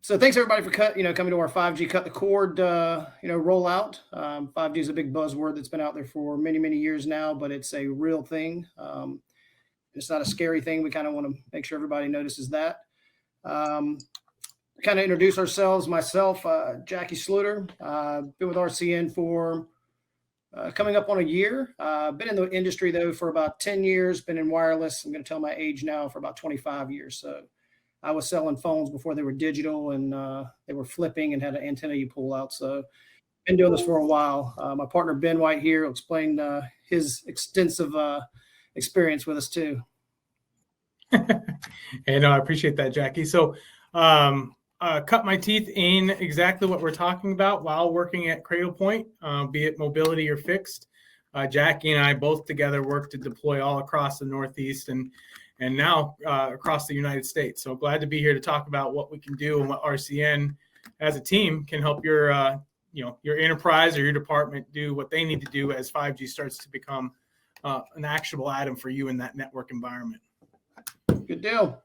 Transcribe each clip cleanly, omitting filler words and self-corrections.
So thanks everybody for coming to our 5G cut the cord, rollout. 5G is a big buzzword that's been out there for many, many years now, but it's a real thing. It's not a scary thing. We kind of want to make sure everybody notices that. Kind of introduce ourselves. Myself, Jackie Sluter, been with RCN for coming up on a year. Been in the industry though for about 10 years. Been in wireless. I'm going to tell my age now, for about 25 years. So I was selling phones before they were digital, and they were flipping and had an antenna you pull out. So been doing this for a while. My partner Ben White here will explain his extensive experience with us too. Hey, no, I appreciate that, Jackie. So cut my teeth in exactly what we're talking about while working at Cradlepoint, be it mobility or fixed. Jackie and I both together work to deploy all across the Northeast and now across the United States. So glad to be here to talk about what we can do and what RCN as a team can help your enterprise or your department do what they need to do as 5G starts to become an actionable item for you in that network environment. Good deal.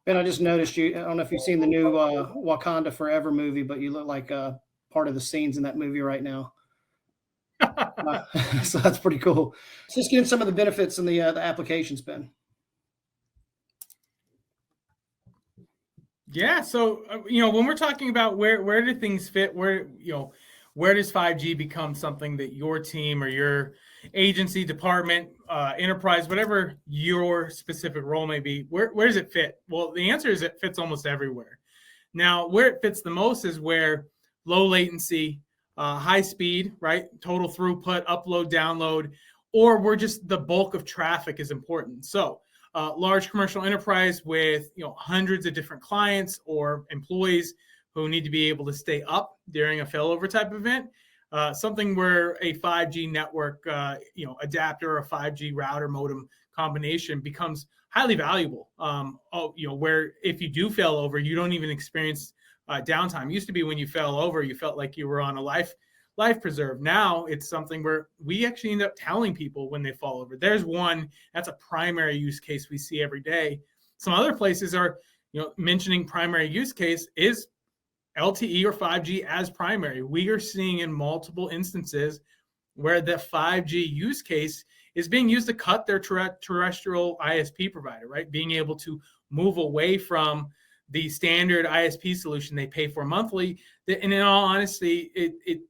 Ben, I just noticed you. I don't know if you've seen the new Wakanda Forever movie, but you look like part of the scenes in that movie right now. So that's pretty cool. Let's just get into some of the benefits and the applications, Ben. Yeah. So, when we're talking about where do things fit, where does 5G become something that your team or your agency, department, enterprise, whatever your specific role may be, where does it fit? Well, the answer is it fits almost everywhere. Now, where it fits the most is where low latency, high speed, right? Total throughput, upload, download, or where just the bulk of traffic is important. So, large commercial enterprise with hundreds of different clients or employees who need to be able to stay up during a failover type event. Something where a 5G network, adapter or a 5G router modem combination becomes highly valuable. Where if you do fail over, you don't even experience downtime. It used to be when you fell over, you felt like you were on a life preserve. Now it's something where we actually end up telling people when they fall over. There's one that's a primary use case we see every day. Some other places are, mentioning primary use case is LTE or 5G as primary. We are seeing in multiple instances where the 5G use case is being used to cut their terrestrial ISP provider, right? Being able to move away from the standard ISP solution they pay for monthly. And in all honesty, it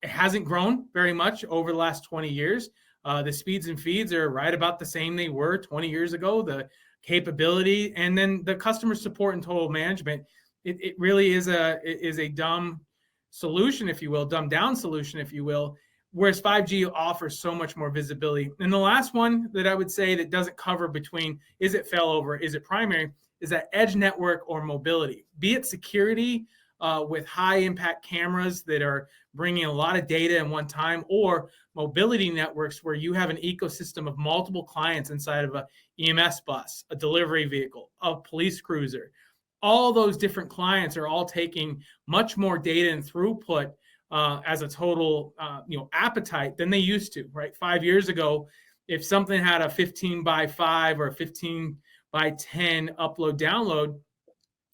hasn't grown very much over the last 20 years. The speeds and feeds are right about the same they were 20 years ago. The capability and then the customer support and total management, it really is a dumb solution, if you will, dumbed down solution, if you will, whereas 5G offers so much more visibility. And the last one that I would say that doesn't cover between is it failover, is it primary, is that edge network or mobility, be it security with high impact cameras that are bringing a lot of data in one time, or mobility networks where you have an ecosystem of multiple clients inside of a EMS bus, a delivery vehicle, a police cruiser. All those different clients are all taking much more data and throughput as a total appetite than they used to, right? 5 years ago, if something had a 15x5 or a 15x10 upload,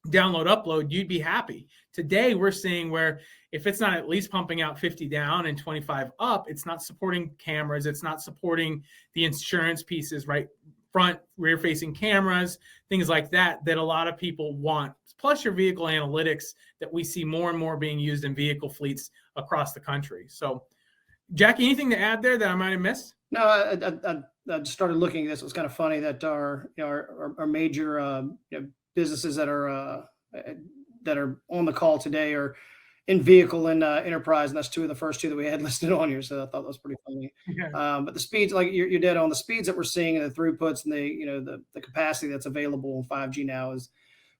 upload, you'd be happy. Today, we're seeing where if it's not at least pumping out 50 down and 25 up, it's not supporting cameras. It's not supporting the insurance pieces, right? Front, rear-facing cameras, things like that a lot of people want. Plus your vehicle analytics that we see more and more being used in vehicle fleets across the country. So, Jackie, anything to add there that I might have missed? No, I just started looking at this. It was kind of funny that our major businesses that are on the call today are in vehicle and enterprise, and that's two of the first two that we had listed on here. So I thought that was pretty funny. Yeah. But the speeds, like you're dead on, the speeds that we're seeing and the throughputs and the capacity that's available in 5G now is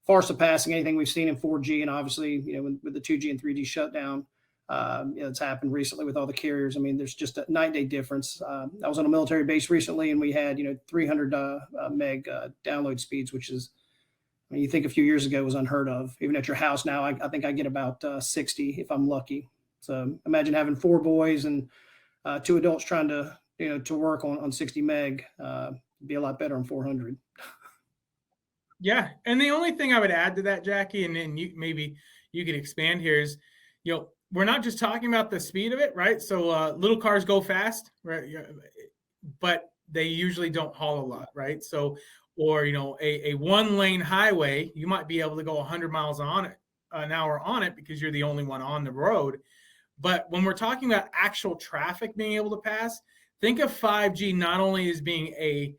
far surpassing anything we've seen in 4G. And obviously, with the 2G and 3G shutdown, it's happened recently with all the carriers. I mean, there's just a night and day difference. I was on a military base recently, and we had 300 meg download speeds, which is, I mean, you think a few years ago was unheard of. Even at your house now, I think I get about 60 if I'm lucky. So imagine having 4 boys and 2 adults trying to work on 60 meg. Be a lot better on 400. Yeah, and the only thing I would add to that, Jackie, and then maybe you could expand here is, we're not just talking about the speed of it, right? So little cars go fast, right? Yeah, but they usually don't haul a lot, right? So, or a one lane highway, you might be able to go 100 miles an hour on it because you're the only one on the road. But when we're talking about actual traffic being able to pass, think of 5G not only as being a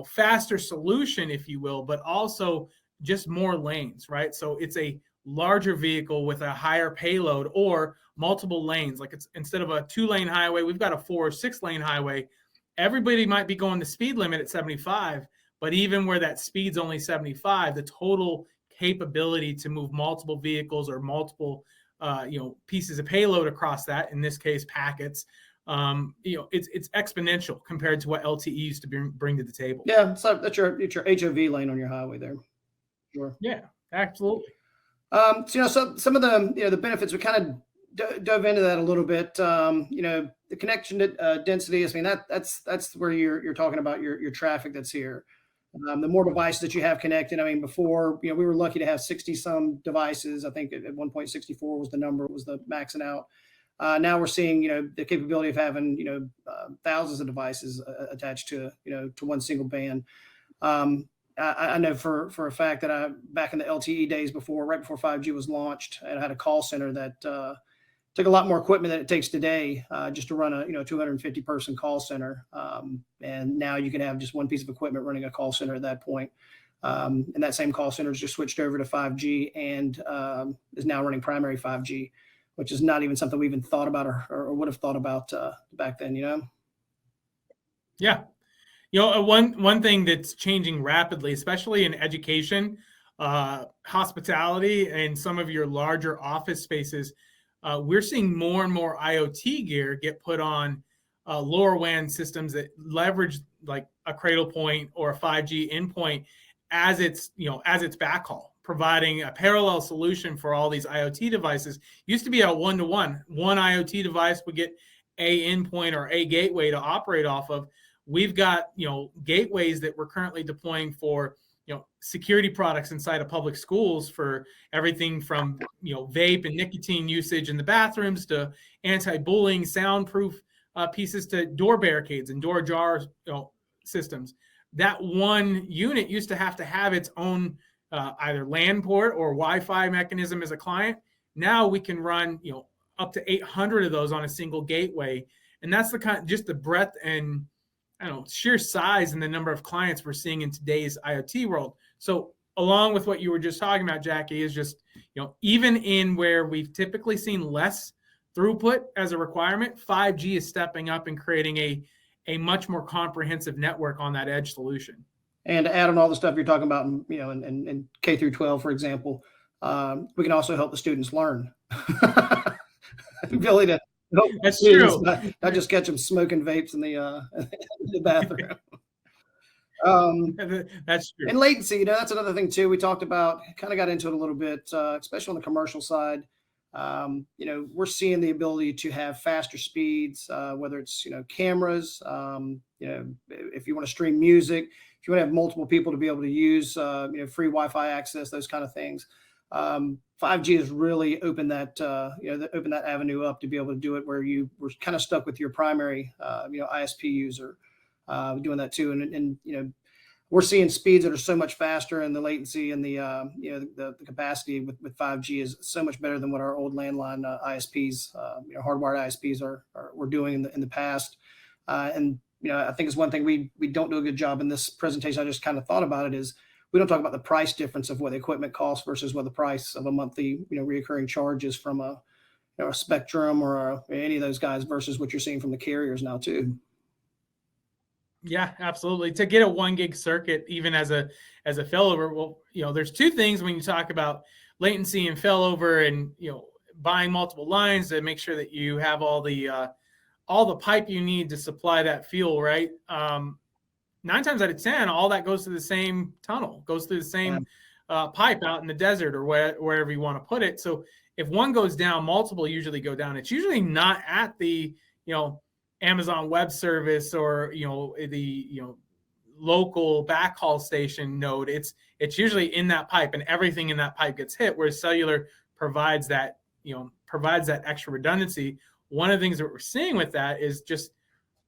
faster solution, if you will, but also just more lanes, right? So it's a larger vehicle with a higher payload or multiple lanes. Like, it's instead of a 2-lane highway, we've got a 4 or 6-lane highway. Everybody might be going the speed limit at 75, but even where that speed's only 75, the total capability to move multiple vehicles or multiple pieces of payload across that, in this case packets, it's exponential compared to what LTE used to bring to the table. Yeah, so that's your HOV lane on your highway there. Sure. Yeah, absolutely. So some of the the benefits, we kind of dove into that a little bit. The connection density. I mean, that's where you're talking about your traffic that's here. The more devices that you have connected. I mean, before, we were lucky to have 60 some devices. I think at one point 64 was the number, was the maxing out. Now we're seeing, the capability of having, thousands of devices attached to, to one single band. I know for a fact that back in the LTE days right before 5G was launched, and I had a call center that took a lot more equipment than it takes today just to run a 250 person call center. And now you can have just one piece of equipment running a call center at that point. And that same call center has just switched over to 5G and is now running primary 5G, which is not even something we even thought about or would have thought about back then, Yeah. One thing that's changing rapidly, especially in education, hospitality, and some of your larger office spaces, we're seeing more and more IoT gear get put on LoRaWAN systems that leverage like a cradle point or a 5G endpoint as its backhaul, providing a parallel solution for all these IoT devices. Used to be a one-to-one. One IoT device would get a endpoint or a gateway to operate off of. We've got gateways that we're currently deploying for security products inside of public schools for everything from vape and nicotine usage in the bathrooms to anti-bullying soundproof pieces to door barricades and door jar systems. That one unit used to have its own either LAN port or Wi-Fi mechanism as a client. Now we can run up to 800 of those on a single gateway, and that's just the breadth and sheer size and the number of clients we're seeing in today's IoT world. So along with what you were just talking about, Jackie, is just, even in where we've typically seen less throughput as a requirement, 5G is stepping up and creating a much more comprehensive network on that edge solution. And to add on all the stuff you're talking about, in K through 12, for example, we can also help the students learn. The ability to That's true. Not just catch them smoking vapes in the bathroom. That's true. And latency, that's another thing too. We talked about, kind of got into it a little bit, especially on the commercial side. We're seeing the ability to have faster speeds, whether it's cameras, if you want to stream music, if you want to have multiple people to be able to use free Wi-Fi access, those kind of things. 5G has really opened that opened that avenue up to be able to do it where you were kind of stuck with your primary ISP user doing that too, and we're seeing speeds that are so much faster, and the latency and the capacity with 5G is so much better than what our old landline ISPs, hardwired ISPs were doing in the past. And I think it's one thing we don't do a good job in this presentation. I just kind of thought about it is we don't talk about the price difference of what the equipment costs versus what the price of a monthly reoccurring charge is from a Spectrum or any of those guys versus what you're seeing from the carriers now too. Yeah, absolutely. To get a 1 gig circuit, even as a failover, well, there's two things when you talk about latency and failover, and buying multiple lines to make sure that you have all the pipe you need to supply that fuel, right? 9 times out of 10, all that goes to the same tunnel, goes through the same pipe out in the desert or wherever you want to put it. So if one goes down, multiple usually go down. It's usually not at the Amazon Web Service or the local backhaul station node. It's usually in that pipe, and everything in that pipe gets hit, whereas cellular provides that, provides that extra redundancy. One of the things that we're seeing with that is, just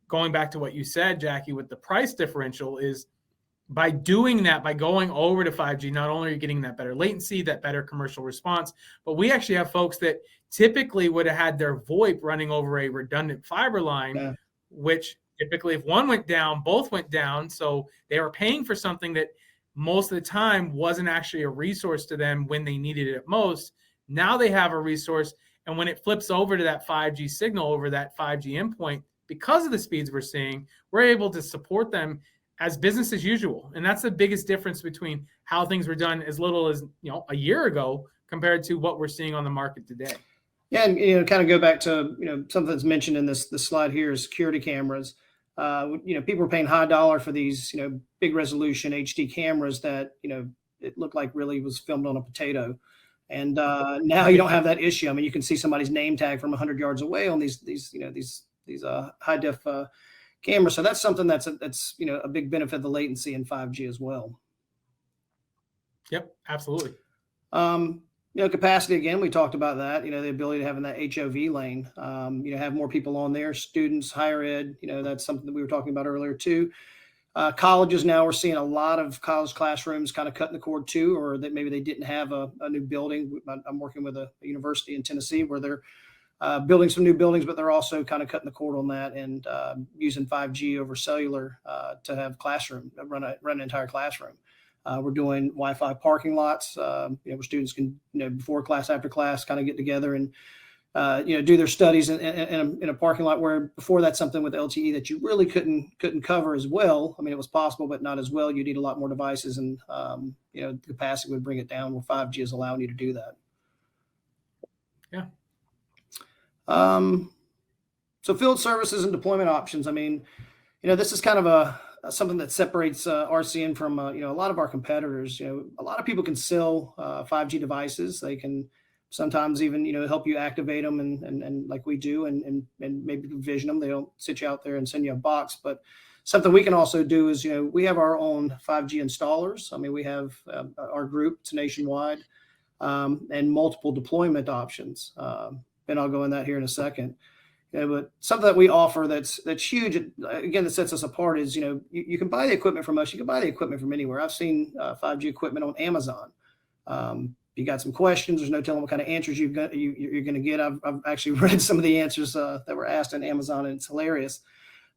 going back to what you said, Jackie, with the price differential, is by doing that, by going over to 5G, not only are you getting that better latency, that better commercial response, but we actually have folks that typically would have had their VoIP running over a redundant fiber line, which typically, if one went down, both went down. So they were paying for something that most of the time wasn't actually a resource to them when they needed it most. Now they have a resource, and when it flips over to that 5G signal over that 5G endpoint, because of the speeds we're seeing, we're able to support them as business as usual. And that's the biggest difference between how things were done as little as, a year ago compared to what we're seeing on the market today. Yeah, and kind of go back to something that's mentioned in this slide here is security cameras. People are paying high dollar for these big resolution HD cameras that it looked like really was filmed on a potato. And now you don't have that issue. I mean, you can see somebody's name tag from 100 yards away on these high def cameras. So that's something that's a big benefit of the latency in 5G as well. Yep, absolutely. Capacity, again, we talked about that, the ability to have in that HOV lane, have more people on there, students, higher ed, that's something that we were talking about earlier too. Colleges, now we're seeing a lot of college classrooms kind of cutting the cord too, or that maybe they didn't have a new building. I'm working with a university in Tennessee where they're building some new buildings, but they're also kind of cutting the cord on that and using 5G over cellular to have run an entire classroom. We're doing Wi-Fi parking lots, where students can, before class, after class, kind of get together and, do their studies in a parking lot, where before that's something with LTE that you really couldn't cover as well. I mean, it was possible, but not as well. You need a lot more devices, and the capacity would bring it down, where 5G is allowing you to do that. Yeah. So field services and deployment options. I mean, this is kind of something that separates RCN from a lot of our competitors. A lot of people can sell 5G devices. They can sometimes even help you activate them and like we do, and maybe provision them. They don't sit you out there and send you a box. But something we can also do is we have our own 5G installers. I mean, we have our group. It's nationwide, and multiple deployment options. And I'll go in that here in a second. But something that we offer that's huge, again, that sets us apart is, you can buy the equipment from us. You can buy the equipment from anywhere. I've seen 5G equipment on Amazon. You got some questions, there's no telling what kind of answers you're going to get. I've actually read some of the answers that were asked on Amazon, and it's hilarious.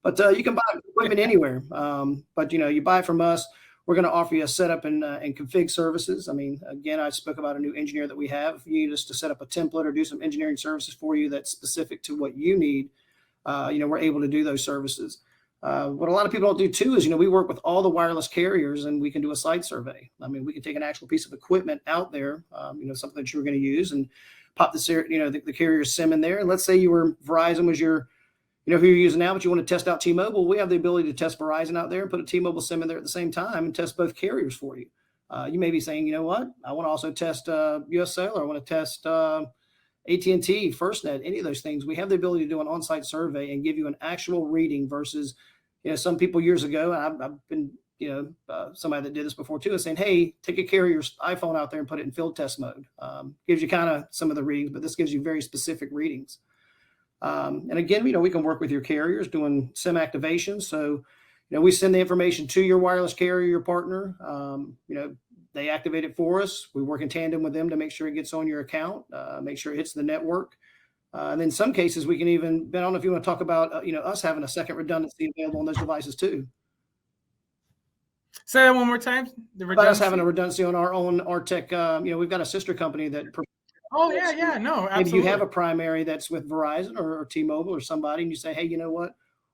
But you can buy equipment anywhere. But you buy it from us. We're going to offer you a setup and config services. I mean, again, I spoke about a new engineer that we have. If you need us to set up a template or do some engineering services for you that's specific to what you need, we're able to do those services. What a lot of people don't do too is, we work with all the wireless carriers, and we can do a site survey. I mean, we can take an actual piece of equipment out there, something that you were going to use, and pop the carrier SIM in there. And let's say Verizon was your who you're using now, but you want to test out T-Mobile. We have the ability to test Verizon out there and put a T-Mobile SIM in there at the same time and test both carriers for you. You may be saying, you know what? I want to also test US Cellular. I want to test AT&T, FirstNet, any of those things. We have the ability to do an on-site survey and give you an actual reading versus, some people years ago, and I've been, somebody that did this before too, is saying, hey, take a carrier's iPhone out there and put it in field test mode. Gives you kind of some of the readings, but this gives you very specific readings. And again, we can work with your carriers doing SIM activation. So, we send the information to your wireless carrier, your partner. They activate it for us. We work in tandem with them to make sure it gets on your account, make sure it hits the network. And in some cases, we can even, I don't know if you want to talk about, us having a second redundancy available on those devices too. Say that one more time. About us having a redundancy on our own RTech. We've got a sister company that. Oh yeah, no, absolutely. Maybe you have a primary that's with Verizon or T-Mobile or somebody, and you say, hey, you know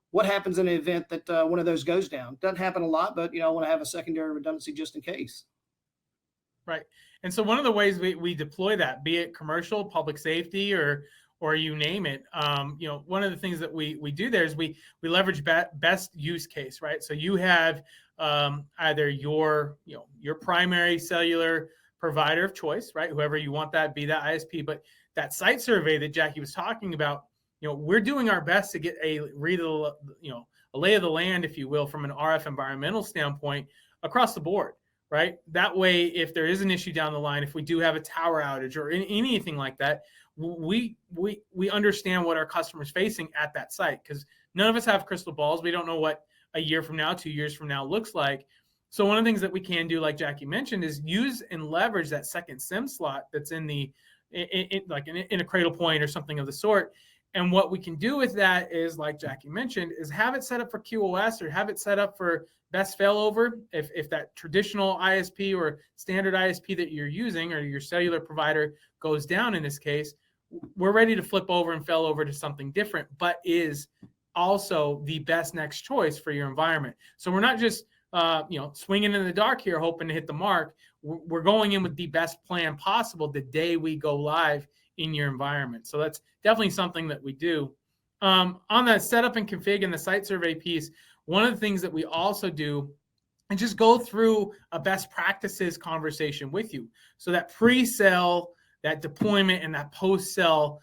what happens in the event that one of those goes down? Doesn't happen a lot, but I want to have a secondary redundancy just in case. Right. And so one of the ways we deploy that, be it commercial, public safety, or you name it, one of the things that we do there is we leverage best use case, right? So you have either your primary cellular provider of choice, right? Whoever you want that, be that ISP, but that site survey that Jackie was talking about, we're doing our best to get a a lay of the land, if you will, from an RF environmental standpoint across the board, right? That way, if there is an issue down the line, if we do have a tower outage or anything like that, we understand what our customers facing at that site, because none of us have crystal balls. We don't know what a year from now, 2 years from now looks like. So one of the things that we can do, like Jackie mentioned, is use and leverage that second SIM slot that's in a cradle point or something of the sort. And what we can do with that is, like Jackie mentioned, is have it set up for QoS or have it set up for best failover. If that traditional ISP or standard ISP that you're using or your cellular provider goes down in this case, we're ready to flip over and fail over to something different, but is also the best next choice for your environment. So we're not just swinging in the dark here, hoping to hit the mark. We're going in with the best plan possible the day we go live in your environment. So that's definitely something that we do. On the setup and config and the site survey piece, one of the things that we also do is just go through a best practices conversation with you. So that pre-sale, that deployment, and that post-sale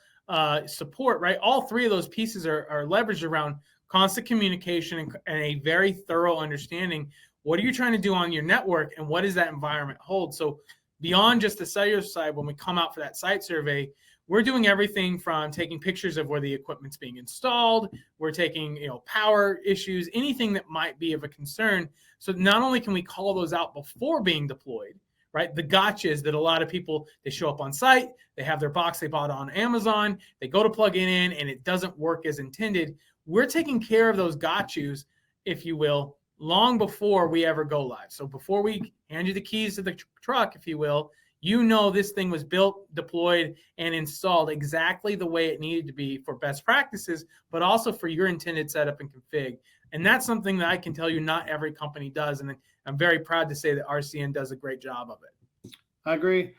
support, right? All three of those pieces are leveraged around constant communication and a very thorough understanding. What are you trying to do on your network, and what does that environment hold? So beyond just the cellular side, when we come out for that site survey, we're doing everything from taking pictures of where the equipment's being installed. We're taking, power issues, anything that might be of a concern. So not only can we call those out before being deployed, right? The gotchas that a lot of people, they show up on site, they have their box they bought on Amazon, they go to plug it in and it doesn't work as intended. We're taking care of those gotchas, if you will, long before we ever go live. So before we hand you the keys to the truck, if you will, this thing was built, deployed, and installed exactly the way it needed to be for best practices, but also for your intended setup and config. And that's something that I can tell you not every company does. And I'm very proud to say that RCN does a great job of it. I agree.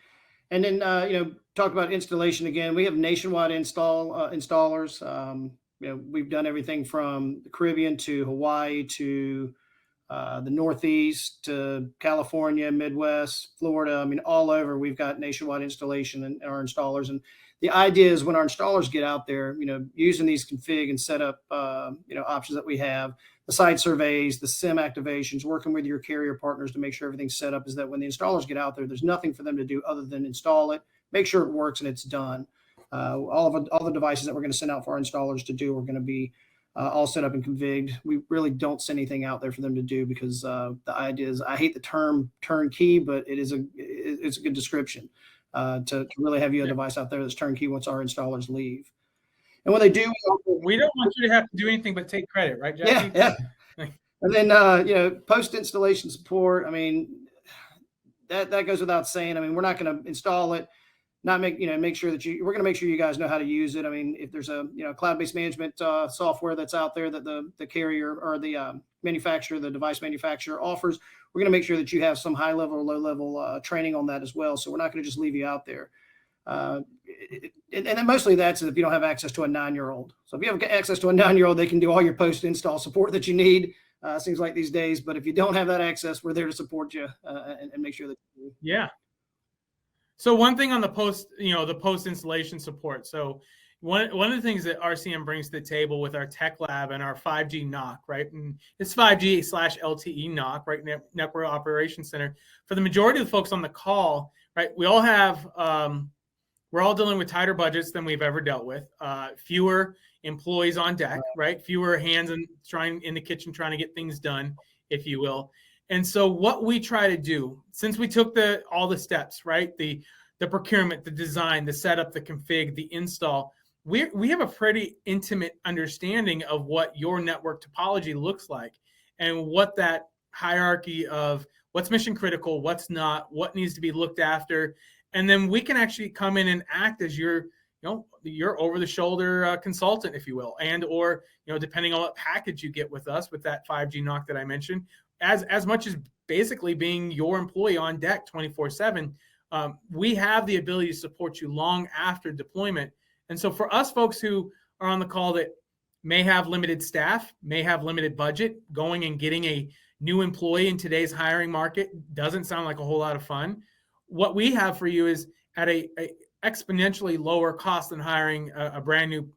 And then, talk about installation again. We have nationwide installers. We've done everything from the Caribbean to Hawaii to the Northeast to California, Midwest, Florida. I mean, all over, we've got nationwide installation and our installers. And the idea is when our installers get out there, using these config and setup, options that we have, the site surveys, the SIM activations, working with your carrier partners to make sure everything's set up, is that when the installers get out there, there's nothing for them to do other than install it, make sure it works and it's done. All the devices that we're going to send out for our installers to do are going to be all set up and configured. We really don't send anything out there for them to do because the idea is, I hate the term turnkey, but it's a good description to really have you a device out there that's turnkey once our installers leave. And when they do, we don't want you to have to do anything but take credit, right, Jackie? Yeah. And then post installation support. I mean, that goes without saying. I mean, we're not going to install it, make sure that we're going to make sure you guys know how to use it. I mean, if there's a cloud-based management software that's out there that the carrier or the manufacturer, the device manufacturer offers, we're going to make sure that you have some high level or low level training on that as well. So we're not going to just leave you out there. And then mostly that's if you don't have access to a 9-year-old. So if you have access to a 9-year-old, they can do all your post-install support that you need. Seems like these days, but if you don't have that access, we're there to support you and make sure that. Yeah. So one thing on the post installation support. So one of the things that RCN brings to the table with our tech lab and our 5G NOC, right? And it's 5G/LTE NOC, right? Network Operations Center. For the majority of the folks on the call, right? We all have, we're all dealing with tighter budgets than we've ever dealt with. Fewer employees on deck, right? Fewer hands in the kitchen trying to get things done, if you will. And so what we try to do, since we took all the steps, right? The procurement, the design, the setup, the config, the install, we have a pretty intimate understanding of what your network topology looks like and what that hierarchy of what's mission critical, what's not, what needs to be looked after. And then we can actually come in and act as your over the shoulder consultant, if you will, and or depending on what package you get with us with that 5G NOC that I mentioned, as much as basically being your employee on deck 24/7. We have the ability to support you long after deployment. And so for us folks who are on the call that may have limited staff, may have limited budget, going and getting a new employee in today's hiring market doesn't sound like a whole lot of fun. What we have for you is at a exponentially lower cost than hiring a brand new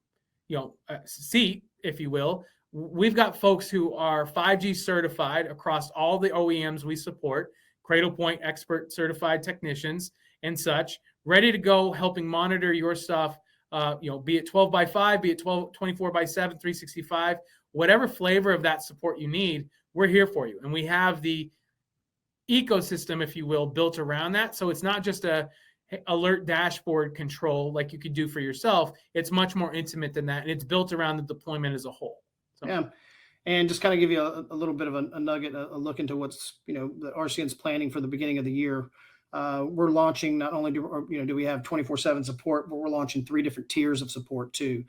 seat, if you will. we've got folks who are 5G certified across all the OEMs we support, Cradlepoint expert certified technicians and such, ready to go, helping monitor your stuff, be it 12 by 5, be it 24 by 7, 365, whatever flavor of that support you need, we're here for you. And we have the ecosystem, if you will, built around that. So it's not just a alert dashboard control like you could do for yourself. It's much more intimate than that. And it's built around the deployment as a whole. So. Yeah. And just kind of give you a little bit of a nugget, a look into what's, the RCN's planning for the beginning of the year. We're launching, not only do we have 24/7 support, but we're launching 3 different tiers of support too.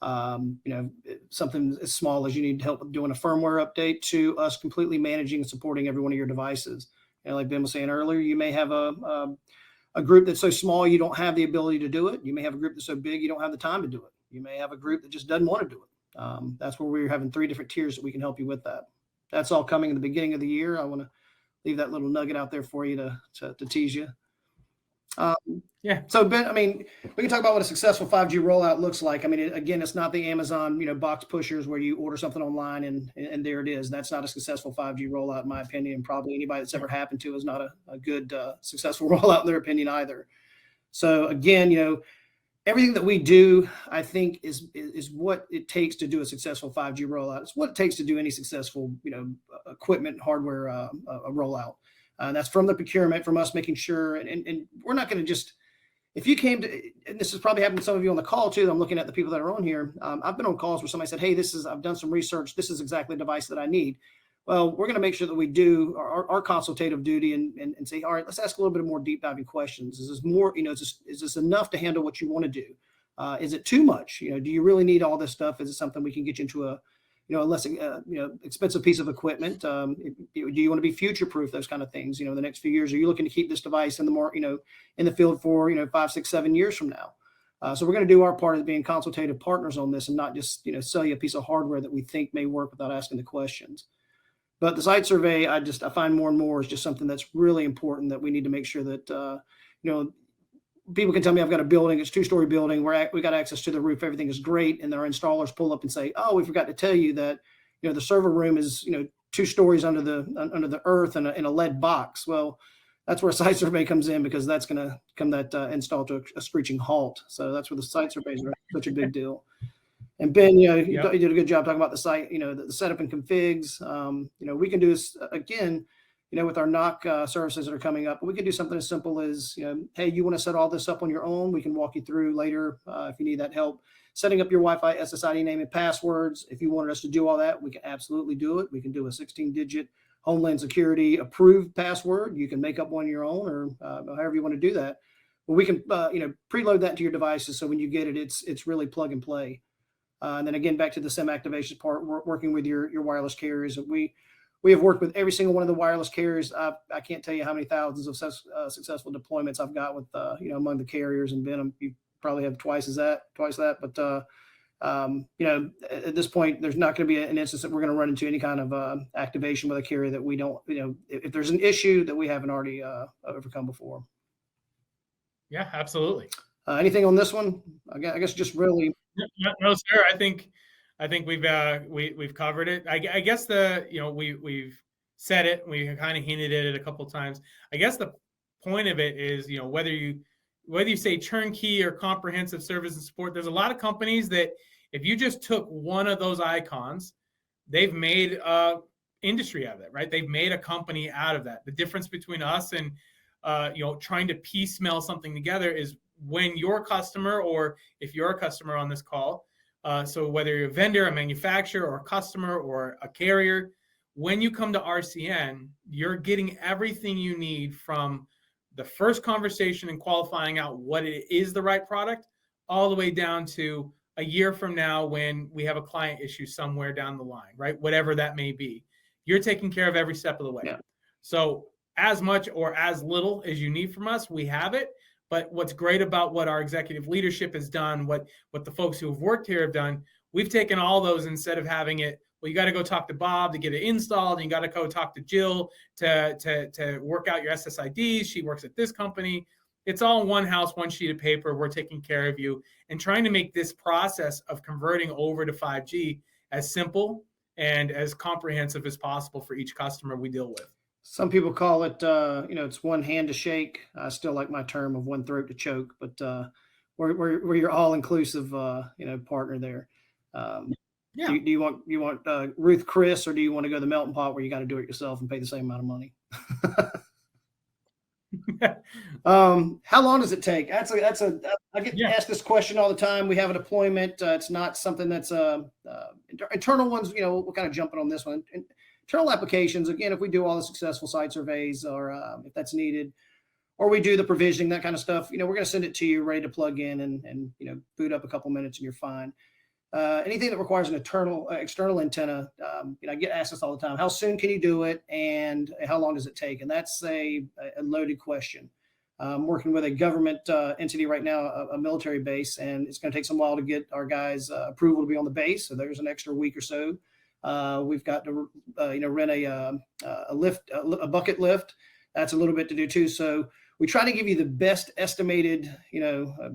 Something as small as you need help with doing a firmware update to us completely managing and supporting every one of your devices. Like Ben was saying earlier, you may have a group that's so small you don't have the ability to do it. You may have a group that's so big you don't have the time to do it. You may have a group that just doesn't want to do it. That's where we're having 3 different tiers that we can help you with that. That's all coming in the beginning of the year. I want to leave that little nugget out there for you to tease you. Yeah. So Ben, we can talk about what a successful 5G rollout looks like. Again, it's not the Amazon, box pushers where you order something online and there it is. That's not a successful 5G rollout, in my opinion. Probably anybody that's ever happened to is not a good, successful rollout in their opinion either. So again, everything that we do, I think, is what it takes to do a successful 5G rollout. It's what it takes to do any successful, equipment, hardware rollout. That's from the procurement, from us making sure, and we're not going to just, if you came to, and this has probably happened to some of you on the call too, I'm looking at the people that are on here. I've been on calls where somebody said, hey, I've done some research. This is exactly the device that I need. Well, we're going to make sure that we do our consultative duty and say, all right, let's ask a little bit more deep diving questions. Is this more, is this enough to handle what you want to do? Is it too much? Do you really need all this stuff? Is it something we can get you into a less, expensive piece of equipment? Do you want to be future proof? Those kind of things, the next few years, are you looking to keep this device in the more, in the field for, 5, 6, 7 years from now? So we're going to do our part as being consultative partners on this and not just, sell you a piece of hardware that we think may work without asking the questions. But the site survey, I find more and more is just something that's really important that we need to make sure that, people can tell me I've got a building, it's a 2-story building, we got access to the roof, everything is great. And our installers pull up and say, oh, we forgot to tell you that, the server room is, 2 stories under the earth in a lead box. Well, that's where a site survey comes in, because that's going to come that install to a screeching halt. So that's where the site surveys are such a big deal. And Ben, you did a good job talking about the site, the setup and configs. We can do this again, with our NOC services that are coming up. We can do something as simple as, hey, you want to set all this up on your own? We can walk you through later if you need that help. Setting up your Wi-Fi SSID name and passwords. If you wanted us to do all that, we can absolutely do it. We can do a 16-digit Homeland Security approved password. You can make up one of your own, or however you want to do that. But we can, preload that to your devices, so when you get it, it's really plug and play. And then again, back to the SIM activation part, working with your wireless carriers. We have worked with every single one of the wireless carriers. I can't tell you how many thousands of successful deployments I've got with, among the carriers, and Ben, you probably have twice that. But, at this point, there's not going to be an instance that we're going to run into any kind of activation with a carrier that we don't, if there's an issue that we haven't already overcome before. Yeah, absolutely. Anything on this one? I guess just really. No, sir. I think we've covered it. I guess we've said it. We kind of hinted at it a couple of times. I guess the point of it is, whether you say turnkey or comprehensive service and support, there's a lot of companies that if you just took one of those icons, they've made a industry out of it, right? They've made a company out of that. The difference between us and trying to piecemeal something together is when your customer, or if you're a customer on this call, so whether you're a vendor, a manufacturer, or a customer, or a carrier, when you come to RCN, you're getting everything you need from the first conversation and qualifying out what it is the right product, all the way down to a year from now when we have a client issue somewhere down the line, right? Whatever that may be, you're taking care of every step of the way. Yeah. So as much or as little as you need from us, we have it. But what's great about what our executive leadership has done, what the folks who have worked here have done, we've taken all those, instead of having it, well, you got to go talk to Bob to get it installed, and you got to go talk to Jill to work out your SSIDs. She works at this company. It's all in one house, one sheet of paper. We're taking care of you, and trying to make this process of converting over to 5G as simple and as comprehensive as possible for each customer we deal with. Some people call it, it's one hand to shake. I still like my term of one throat to choke, but we're your all inclusive, partner there. Yeah. Do you want Ruth Chris, or do you want to go the melting pot where you got to do it yourself and pay the same amount of money? How long does it take? I get asked this question all the time. We have a deployment. It's not something that's internal ones. We're kind of jumping on this one. Internal applications. Again, if we do all the successful site surveys, or if that's needed, or we do the provisioning, that kind of stuff, we're going to send it to you ready to plug in and boot up a couple minutes and you're fine. Anything that requires an external antenna, I get asked this all the time. How soon can you do it, and how long does it take? And that's a loaded question. I'm working with a government entity right now, a military base, and it's going to take some while to get our guys' approval to be on the base. So there's an extra week or so. We've got to rent a bucket lift. That's a little bit to do too. So we try to give you the best estimated,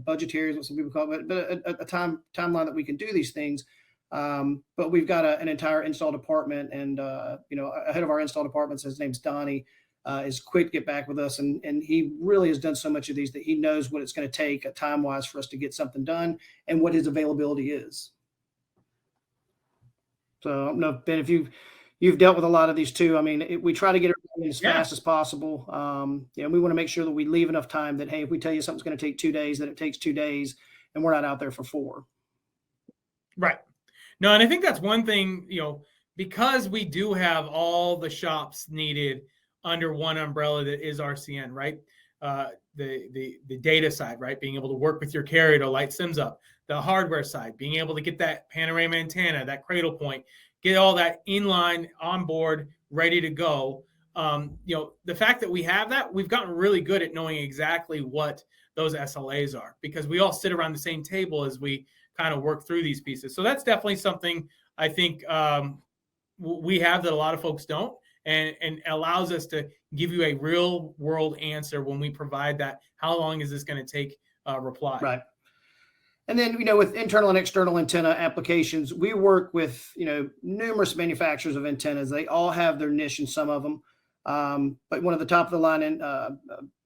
budgetary is what some people call it, but a timeline that we can do these things. But we've got an entire install department, and ahead of our install department, his name's Donnie, is quick to get back with us, and he really has done so much of these that he knows what it's going to take time wise for us to get something done and what his availability is. So I don't know, Ben, if you've dealt with a lot of these too. I mean, we try to get it as fast as possible. We want to make sure that we leave enough time that, hey, if we tell you something's going to take 2 days, that it takes 2 days, and we're not out there for 4. Right. No, and I think that's one thing, because we do have all the shops needed under one umbrella that is RCN, right? The data side, right? Being able to work with your carrier to light sims up. The hardware side, being able to get that panorama antenna, that cradle point, get all that inline on board, ready to go. The fact that we have that, we've gotten really good at knowing exactly what those SLAs are, because we all sit around the same table as we kind of work through these pieces. So that's definitely something I think we have that a lot of folks don't, and allows us to give you a real world answer when we provide that how long is this going to take reply. Right. And then, with internal and external antenna applications, we work with, numerous manufacturers of antennas. They all have their niche in some of them. But one of the top of the line, and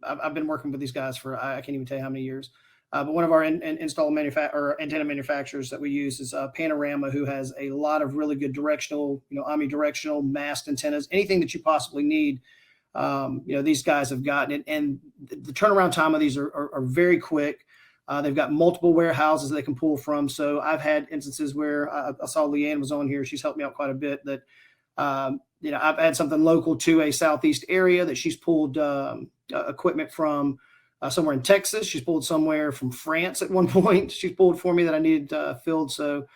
I've been working with these guys for, I can't even tell you how many years. But one of our antenna manufacturers that we use is Panorama, who has a lot of really good directional, omnidirectional mast antennas, anything that you possibly need. These guys have gotten it, and the turnaround time of these are very quick. They've got multiple warehouses they can pull from. So I've had instances where I saw Leanne was on here. She's helped me out quite a bit. That I've had something local to a southeast area that she's pulled equipment from somewhere in Texas. She's pulled somewhere from France at one point. She's pulled for me that I needed filled. So,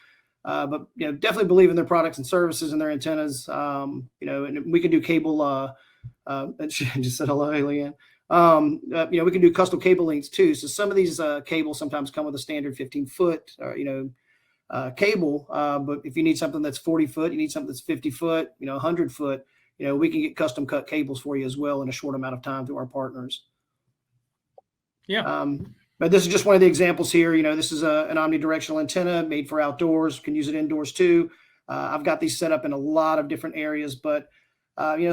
but definitely believe in their products and services and their antennas. And we can do cable. And she just said hello, Leanne. We can do custom cable lengths too. So some of these cables sometimes come with a standard 15-foot, cable. But if you need something that's 40 foot, you need something that's 50 foot, 100 foot, we can get custom cut cables for you as well in a short amount of time through our partners. Yeah. But this is just one of the examples here. This is an omnidirectional antenna made for outdoors. Can use it indoors too. I've got these set up in a lot of different areas, but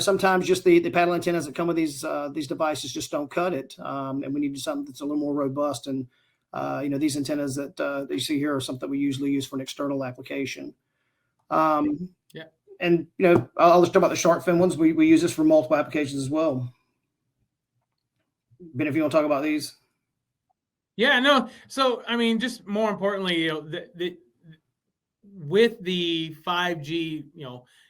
sometimes just the paddle antennas that come with these devices just don't cut it. And we need something that's a little more robust. And, these antennas that you see here are something we usually use for an external application. And, I'll just talk about the shark fin ones. We use this for multiple applications as well. Ben, if you want to talk about these. Yeah, no. So, I mean, just more importantly, with the 5G,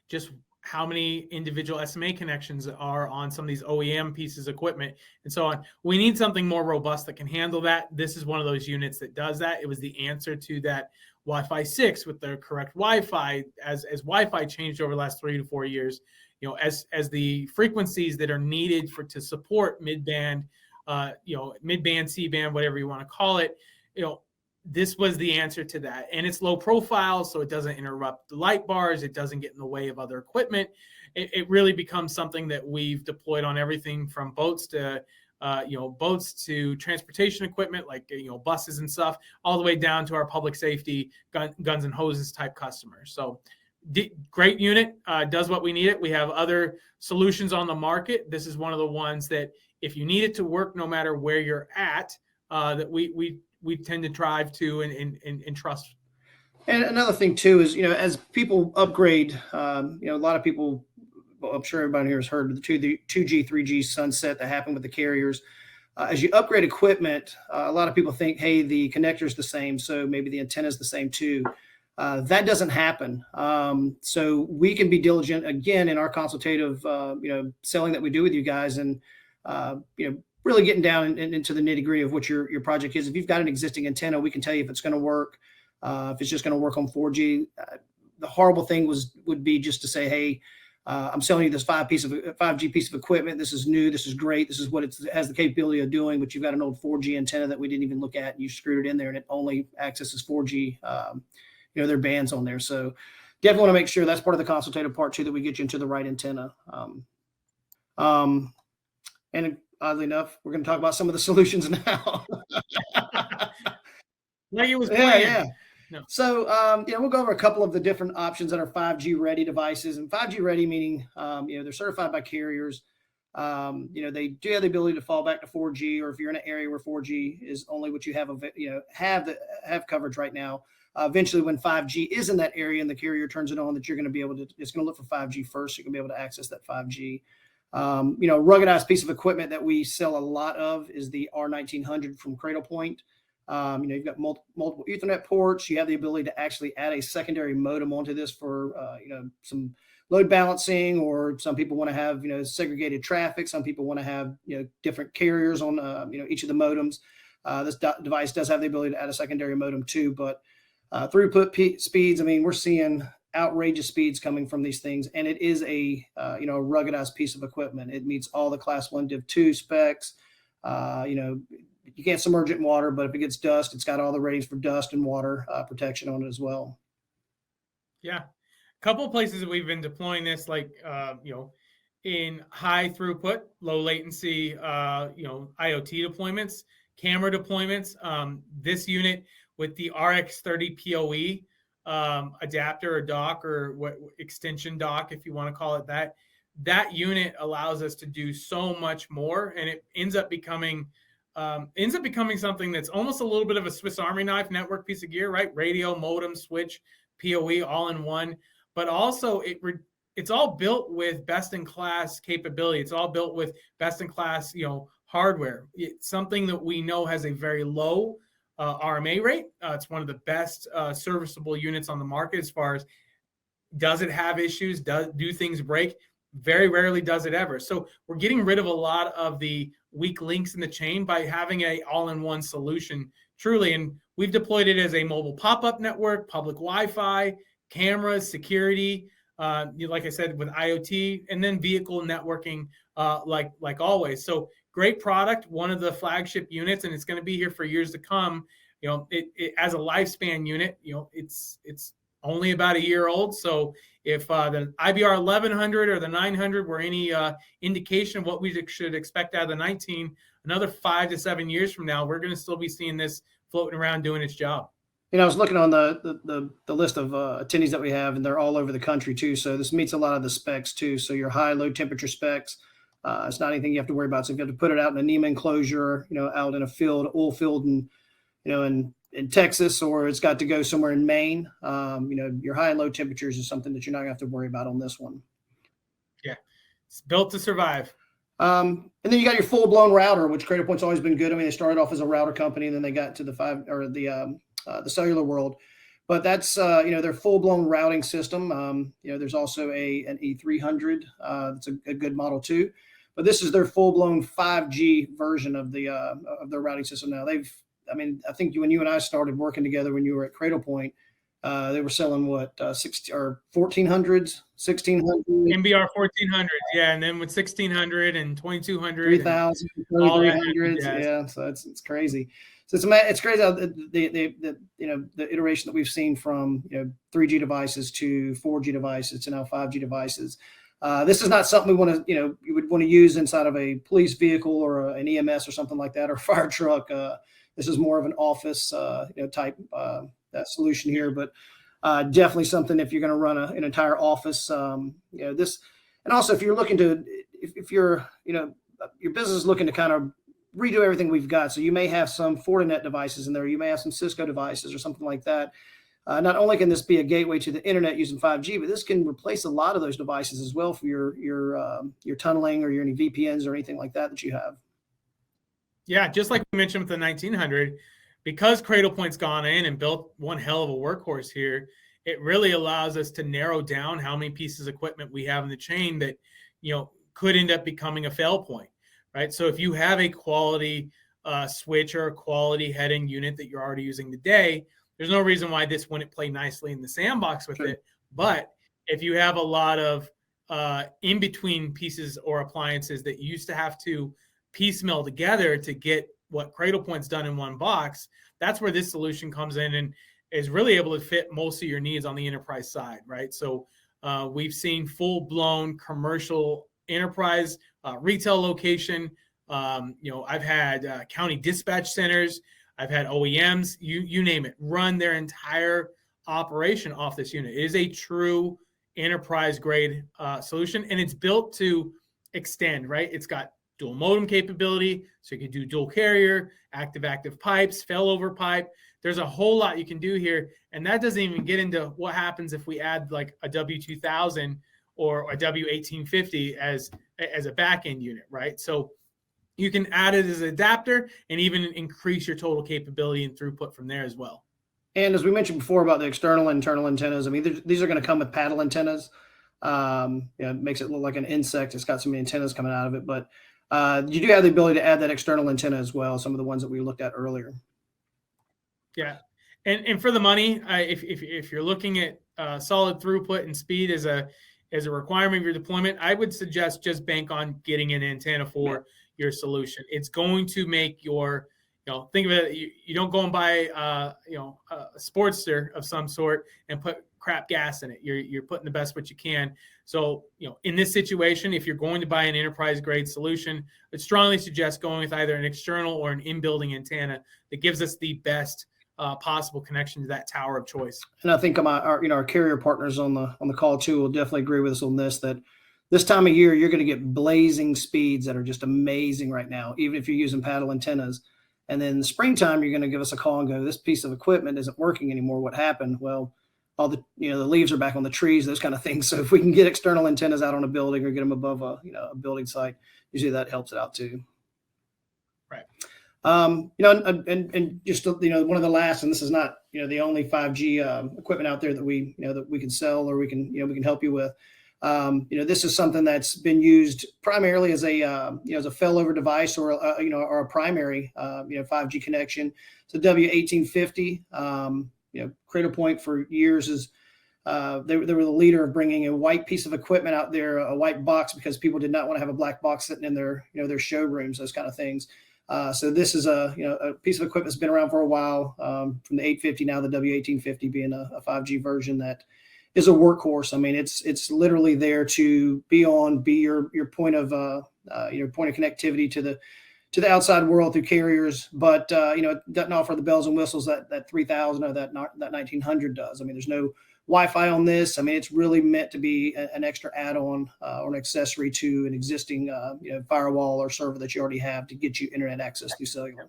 just how many individual SMA connections are on some of these OEM pieces of equipment and so on. We need something more robust that can handle that. This is one of those units that does that. It was the answer to that Wi-Fi 6 with the correct Wi-Fi as Wi-Fi changed over the last 3 to 4 years, as the frequencies that are needed to support mid-band, mid-band, C-band, whatever you want to call it, this was the answer to that. And it's low profile, so it doesn't interrupt the light bars. It doesn't get in the way of other equipment. It really becomes something that we've deployed on everything from boats to transportation equipment, like, buses and stuff, all the way down to our public safety guns and hoses type customers. So great unit, does what we need it. We have other solutions on the market. This is one of the ones that if you need it to work, no matter where you're at, that we tend to drive to and trust. And another thing too is, as people upgrade, a lot of people, well, I'm sure everybody here has heard of the 2G, 3G sunset that happened with the carriers. As you upgrade equipment, a lot of people think, hey, the connector's the same, so maybe the antenna is the same too. That doesn't happen. So we can be diligent again in our consultative, selling that we do with you guys, and really getting down into the nitty gritty of what your project is. If you've got an existing antenna, we can tell you if it's going to work, if it's just going to work on 4G. The horrible thing would be just to say, hey, I'm selling you this 5G piece of equipment. This is new. This is great. This is what it has the capability of doing. But you've got an old 4G antenna that we didn't even look at, and you screwed it in there, and it only accesses 4G. There are bands on there. So definitely want to make sure that's part of the consultative part too, that we get you into the right antenna. And oddly enough, we're going to talk about some of the solutions now. Like it was planned. Yeah. No. So, we'll go over a couple of the different options that are 5G ready devices, and 5G ready meaning, they're certified by carriers. They do have the ability to fall back to 4G, or if you're in an area where 4G is only what you have coverage right now. Eventually, when 5G is in that area and the carrier turns it on, that you're going to be able to, it's going to look for 5G first. So you're going to be able to access that 5G. Ruggedized piece of equipment that we sell a lot of is the R1900 from Cradlepoint. You've got multiple Ethernet ports. You have the ability to actually add a secondary modem onto this for, some load balancing, or some people want to have, segregated traffic. Some people want to have, different carriers on, each of the modems. This device does have the ability to add a secondary modem too, but throughput speeds, we're seeing outrageous speeds coming from these things, and it is a ruggedized piece of equipment. It meets all the class 1 div 2 specs. You can't submerge it in water, but if it gets dust, it's got all the ratings for dust and water protection on it as well. Yeah, a couple of places that we've been deploying this, like in high throughput, low latency, IoT deployments, camera deployments. This unit with the RX30 PoE adapter or dock, or what extension dock, if you want to call it that unit allows us to do so much more, and it ends up becoming something that's almost a little bit of a Swiss Army knife network piece of gear, right? Radio, modem, switch, PoE, all in one. But also it's all built with best-in-class capability. It's all built with best-in-class, hardware. It's something that we know has a very low RMA rate. It's one of the best serviceable units on the market as far as, does it have issues? Do things break? Very rarely does it ever. So we're getting rid of a lot of the weak links in the chain by having a all-in-one solution, truly. And we've deployed it as a mobile pop-up network, public Wi-Fi, cameras, security, like I said, with IoT, and then vehicle networking, like always. So great product, one of the flagship units, and it's going to be here for years to come. It as a lifespan unit, it's only about a year old. So if the IBR 1100 or the 900 were any indication of what we should expect out of the 19, another 5 to 7 years from now, we're going to still be seeing this floating around doing its job. I was looking on the list of attendees that we have, and they're all over the country too. So this meets a lot of the specs too. So your high, low temperature specs. It's not anything you have to worry about. So if you have to put it out in a NEMA enclosure, out in a field, oil field, and in Texas, or it's got to go somewhere in Maine, your high and low temperatures is something that you're not going to have to worry about on this one. Yeah, it's built to survive. And then you got your full blown router, which Cradlepoint's always been good. They started off as a router company, and then they got to the cellular world. But that's their full blown routing system. There's also an E300. That's a good model too. But this is their full blown 5G version of their routing system. Now I think when you and I started working together, when you were at Cradlepoint, they were selling what 1400s, 1600, MBR 1400, yeah, and then with 1600 and 2200, 3000, 3300s, yeah. So it's crazy. So it's crazy how the iteration that we've seen from 3G devices to 4G devices to now 5G devices. This is not something we want to you would want to use inside of a police vehicle or an EMS or something like that, or a fire truck. This is more of an office type solution here, but Definitely something if you're going to run an entire office. This, and also if you're looking to, if you're, your business is looking to kind of redo everything we've got. So you may have some Fortinet devices in there. You may have some Cisco devices or something like that. Not only can this be a gateway to the internet using 5G, but this can replace a lot of those devices as well for your tunneling or any VPNs or anything like that you have. Yeah, just like we mentioned with the 1900, because Cradlepoint's gone in and built one hell of a workhorse here, it really allows us to narrow down how many pieces of equipment we have in the chain that, could end up becoming a fail point, right? So if you have a quality switch or a quality head-end unit that you're already using today, there's no reason why this wouldn't play nicely in the sandbox with it. But if you have a lot of in-between pieces or appliances that you used to have to piecemeal together to get what Cradlepoint's done in one box, that's where this solution comes in and is really able to fit most of your needs on the enterprise side, right? So we've seen full-blown commercial enterprise retail location. I've had county dispatch centers. I've had OEMs, you name it, run their entire operation off this unit. It is a true enterprise-grade solution, and it's built to extend, right? It's got dual modem capability, so you can do dual carrier, active pipes, failover pipe. There's a whole lot you can do here, and that doesn't even get into what happens if we add like a W2000 or a W1850 as a back-end unit, right? So you can add it as an adapter and even increase your total capability and throughput from there as well. And as we mentioned before about the external and internal antennas, I mean, these are going to come with paddle antennas. It makes it look like an insect. It's got so many antennas coming out of it, but you do have the ability to add that external antenna as well. Some of the ones that we looked at earlier. Yeah. And for the money, if you're looking at solid throughput and speed as a requirement of your deployment, I would suggest just bank on getting an antenna for your solution. It's going to make your, think of it, you don't go and buy, a Sportster of some sort and put crap gas in it. You're putting the best what you can. So, in this situation, if you're going to buy an enterprise grade solution, I'd strongly suggest going with either an external or an in-building antenna that gives us the best possible connection to that tower of choice. And I think our carrier partners on the call too will definitely agree with us on this, that this time of year, you're going to get blazing speeds that are just amazing right now, even if you're using paddle antennas. And then in the springtime, you're going to give us a call and go, this piece of equipment isn't working anymore. What happened? Well, all the leaves are back on the trees, those kind of things. So if we can get external antennas out on a building or get them above a building site, usually that helps it out too. Right. And just one of the last, and this is not the only 5G equipment out there that we that we can sell or we can help you with. This is something that's been used primarily as a as a failover device or a primary 5G connection. So W1850, Cradlepoint for years is they were the leader of bringing a white piece of equipment out there, a white box, because people did not want to have a black box sitting in their their showrooms, those kind of things. So this is a piece of equipment that's been around for a while, from the 850, now the W1850 being a 5G version that is a workhorse. I mean, it's literally there to be your point of connectivity to the outside world through carriers, but it doesn't offer the bells and whistles that 3000 or that 1900 does. I mean, there's no Wi-Fi on this. I mean, it's really meant to be an extra add-on or an accessory to an existing firewall or server that you already have to get you internet access through cellular.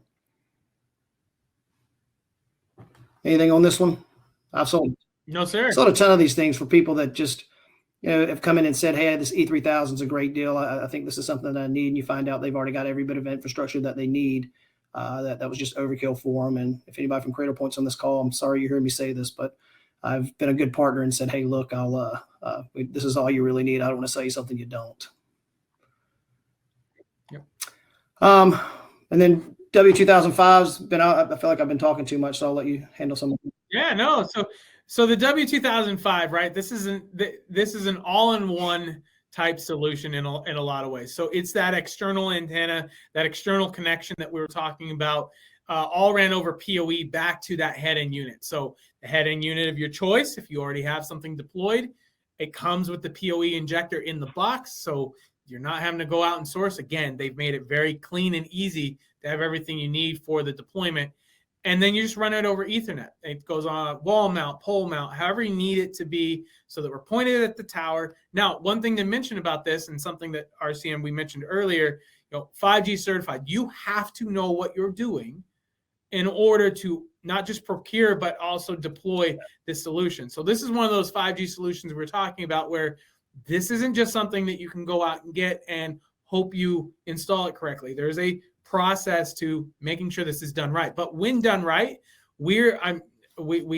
Anything on this one? I've sold. No, sir. Sold a ton of these things for people that just have come in and said, hey, this E3000 is a great deal. I think this is something that I need. And you find out they've already got every bit of infrastructure that they need. That was just overkill for them. And if anybody from Cradlepoint's on this call, I'm sorry you heard me say this, but I've been a good partner and said, hey, look, this is all you really need. I don't want to sell you something you don't. Yep. And then W2005's been out. I feel like I've been talking too much, so I'll let you handle some of it. Yeah, no. So the W2005, right? This is an all-in-one type solution in a lot of ways. So it's that external antenna, that external connection that we were talking about, all ran over PoE back to that head-end unit. So the head-end unit of your choice, if you already have something deployed, it comes with the PoE injector in the box. So you're not having to go out and source. Again, they've made it very clean and easy to have everything you need for the deployment. and then you just run it over Ethernet. It goes on a wall mount, pole mount, however you need it to be, so that we're pointed at the tower. Now, one thing to mention about this, and something that RCN we mentioned earlier, 5G certified, you have to know what you're doing in order to not just procure, but also deploy this solution. So this is one of those 5G solutions we're talking about, where this isn't just something that you can go out and get and hope you install it correctly. There's a process to making sure this is done right. But when done right, we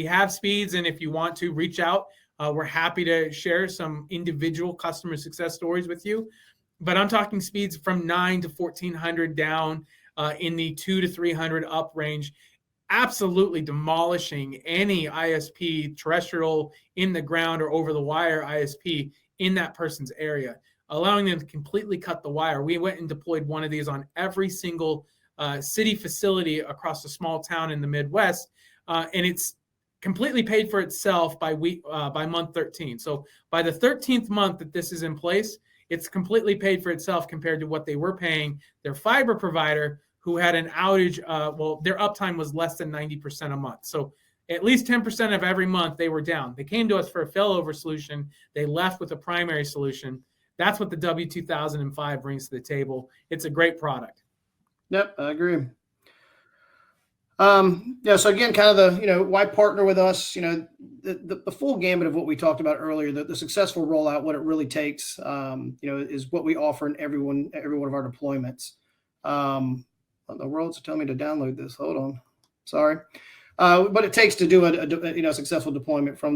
have speeds, and if you want to reach out, we're happy to share some individual customer success stories with you. But I'm talking speeds from 9 to 1400 down, in the 2 to 300 up range, absolutely demolishing any ISP, terrestrial, in the ground, or over the wire ISP in that person's area, allowing them to completely cut the wire. We went and deployed one of these on every single city facility across a small town in the Midwest, and it's completely paid for itself by month 13. So by the 13th month that this is in place, it's completely paid for itself compared to what they were paying their fiber provider, who had an outage. Their uptime was less than 90% a month. So at least 10% of every month they were down. They came to us for a failover solution. They left with a primary solution. That's what the W2005 brings to the table. It's a great product. Yep, I agree. So again, kind of the, why partner with us, the full gamut of what we talked about earlier, the successful rollout, what it really takes, is what we offer in every one of our deployments. The world's telling me to download this. Hold on. Sorry. What it takes to do a successful deployment, from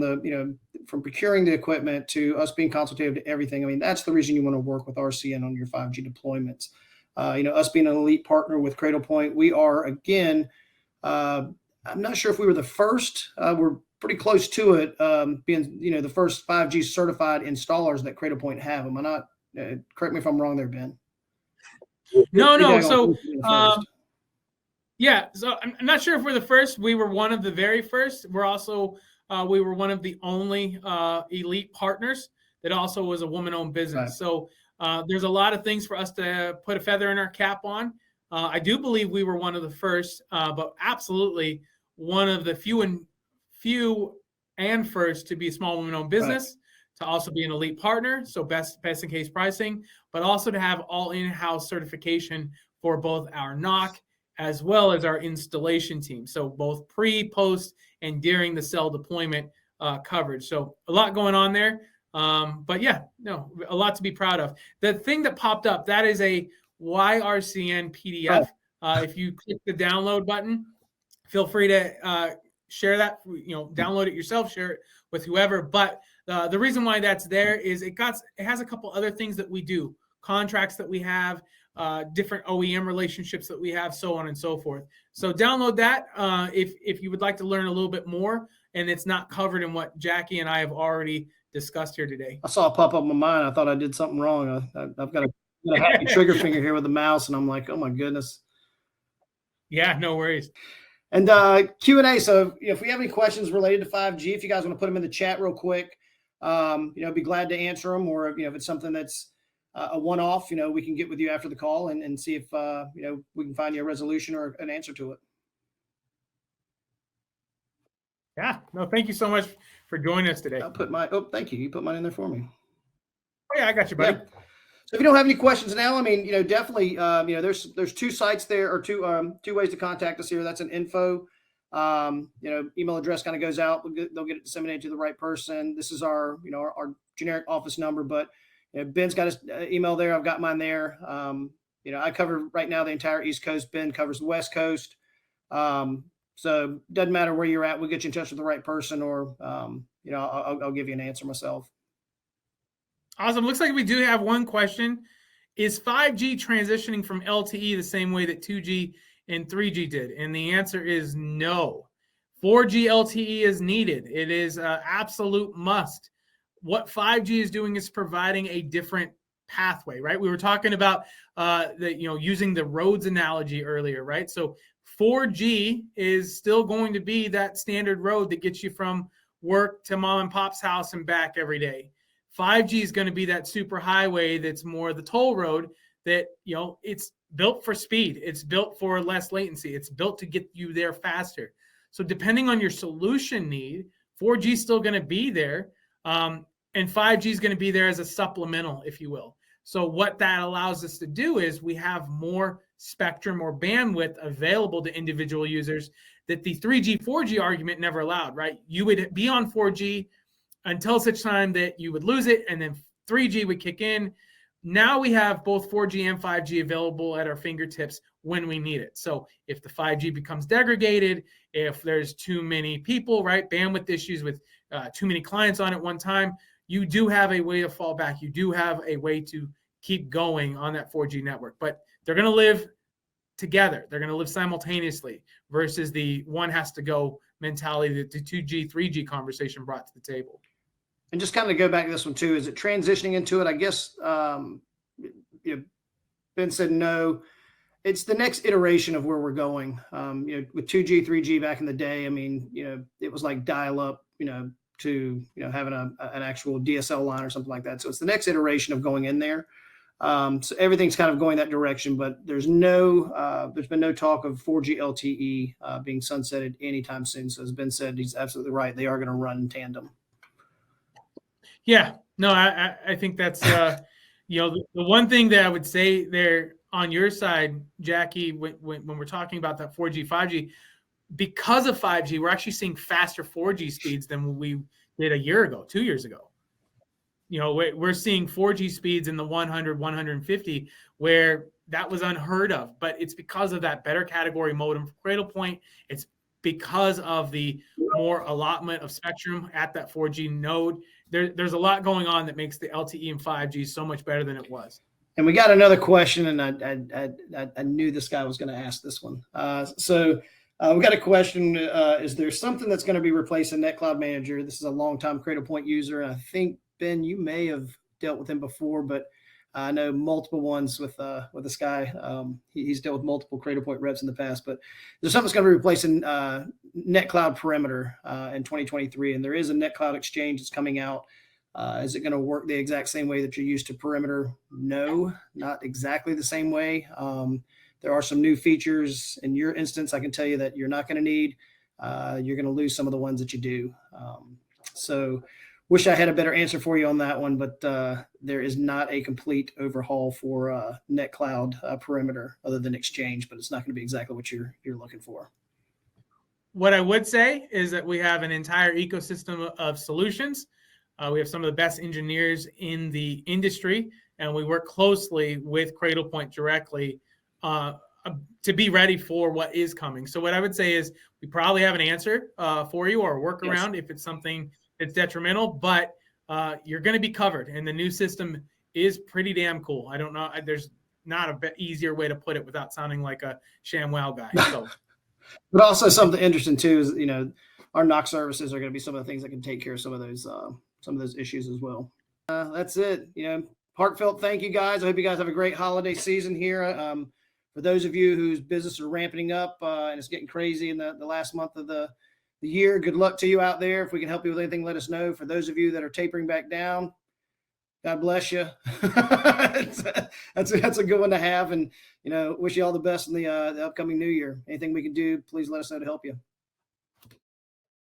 from procuring the equipment to us being consultative to everything. I mean, that's the reason you want to work with RCN on your 5G deployments. Us being an elite partner with Cradlepoint, we are, again, I'm not sure if we were the first. We're pretty close to it, being the first 5G certified installers that Cradlepoint have. Am I not? Correct me if I'm wrong there, Ben. No. So, yeah. So I'm not sure if we're the first. We were one of the very first. We're also we were one of the only elite partners that also was a woman-owned business. Right. So there's a lot of things for us to put a feather in our cap on. I do believe we were one of the first, but absolutely one of the few and first to be a small woman-owned business, right, to also be an elite partner, so best in case pricing, but also to have all in-house certification for both our NOC as well as our installation team. So both pre, post, and during the cell deployment coverage. So a lot going on there. But yeah, no, a lot to be proud of. The thing that popped up, that is a YRCN PDF. If you click the download button, feel free to share that, download it yourself, share it with whoever. But the reason why that's there is it has a couple other things that we do, contracts that we have, different OEM relationships that we have, so on and so forth. So download that if you would like to learn a little bit more, and it's not covered in what Jackie and I have already discussed here today. I saw it pop up on mine. I thought I did something wrong. I've got a happy trigger finger here with the mouse, and I'm like, oh my goodness. Yeah, no worries. And Q&A. So if we have any questions related to 5G, if you guys want to put them in the chat real quick, I'd be glad to answer them. Or if it's something that's a one-off, we can get with you after the call and see if we can find you a resolution or an answer to it. Yeah. No, thank you so much for joining us today. I'll put thank you. You put mine in there for me. Oh yeah, I got you, buddy. Yeah. So if you don't have any questions now, I mean, definitely, there's two sites there, or two ways to contact us here. That's an info, email address kind of goes out. They'll get it disseminated to the right person. This is our generic office number, but Ben's got his email there. I've got mine there. I cover right now the entire East Coast. Ben covers the West Coast. So it doesn't matter where you're at. We'll get you in touch with the right person, or, I'll give you an answer myself. Awesome. Looks like we do have one question. Is 5G transitioning from LTE the same way that 2G and 3G did? And the answer is no. 4G LTE is needed. It is an absolute must. What 5G is doing is providing a different pathway, right? We were talking about using the roads analogy earlier, right? So 4G is still going to be that standard road that gets you from work to mom and pop's house and back every day. 5G is going to be that super highway that's more the toll road that, it's built for speed. It's built for less latency. It's built to get you there faster. So depending on your solution need, 4G is still going to be there, and 5G is going to be there as a supplemental, if you will. So what that allows us to do is we have more spectrum or bandwidth available to individual users that the 3G, 4G argument never allowed, right? You would be on 4G until such time that you would lose it, and then 3G would kick in. Now we have both 4G and 5G available at our fingertips when we need it. So if the 5G becomes degraded, if there's too many people, right, bandwidth issues with too many clients on at one time, you do have a way to fall back. You do have a way to keep going on that 4G network. But they're going to live together. They're going to live simultaneously versus the one has to go mentality that the 2G, 3G conversation brought to the table. And just kind of go back to this one too, is it transitioning into it? I guess Ben said no. It's the next iteration of where we're going. With 2G, 3G back in the day, I mean, it was like dial up, to having an actual DSL line or something like that. So it's the next iteration of going in there. So everything's kind of going that direction, but there's been no talk of 4G LTE being sunsetted anytime soon. So as Ben said, he's absolutely right. They are going to run in tandem. Yeah, no, I think that's, the one thing that I would say there on your side, Jackie, when we're talking about that 4G, 5G, because of 5G, we're actually seeing faster 4G speeds than we did a year ago, 2 years ago. We're seeing 4G speeds in the 100, 150, where that was unheard of. But it's because of that better category modem for Cradlepoint. It's because of the more allotment of spectrum at that 4G node. There's a lot going on that makes the LTE and 5G so much better than it was. And we got another question, and I knew this guy was going to ask this one. We got a question. Is there something that's going to be replacing NetCloud Manager? This is a longtime Cradlepoint user. And I think, Ben, you may have dealt with him before, but I know multiple ones with this guy. He's dealt with multiple Cradlepoint reps in the past, but there's something that's going to be replacing NetCloud Perimeter in 2023. And there is a NetCloud Exchange that's coming out. Is it going to work the exact same way that you're used to Perimeter? No, not exactly the same way. There are some new features in your instance. I can tell you that you're not going to need. You're going to lose some of the ones that you do. So wish I had a better answer for you on that one, but there is not a complete overhaul for NetCloud Perimeter other than Exchange, but it's not going to be exactly what you're looking for. What I would say is that we have an entire ecosystem of solutions. We have some of the best engineers in the industry, and we work closely with Cradlepoint directly to be ready for what is coming. So what I would say is we probably have an answer for you or a workaround if it's something that's detrimental, but you're going to be covered. And the new system is pretty damn cool. I don't know. There's not a bit easier way to put it without sounding like a ShamWow guy. So. But also something interesting too is, our NOC services are going to be some of the things that can take care of some of those issues as well. That's it. Heartfelt thank you guys. I hope you guys have a great holiday season here. For those of you whose business are ramping up and it's getting crazy in the last month of the year, good luck to you out there. If we can help you with anything, let us know. For those of you that are tapering back down, God bless you. That's a good one to have. And, wish you all the best in the upcoming new year. Anything we can do, please let us know to help you.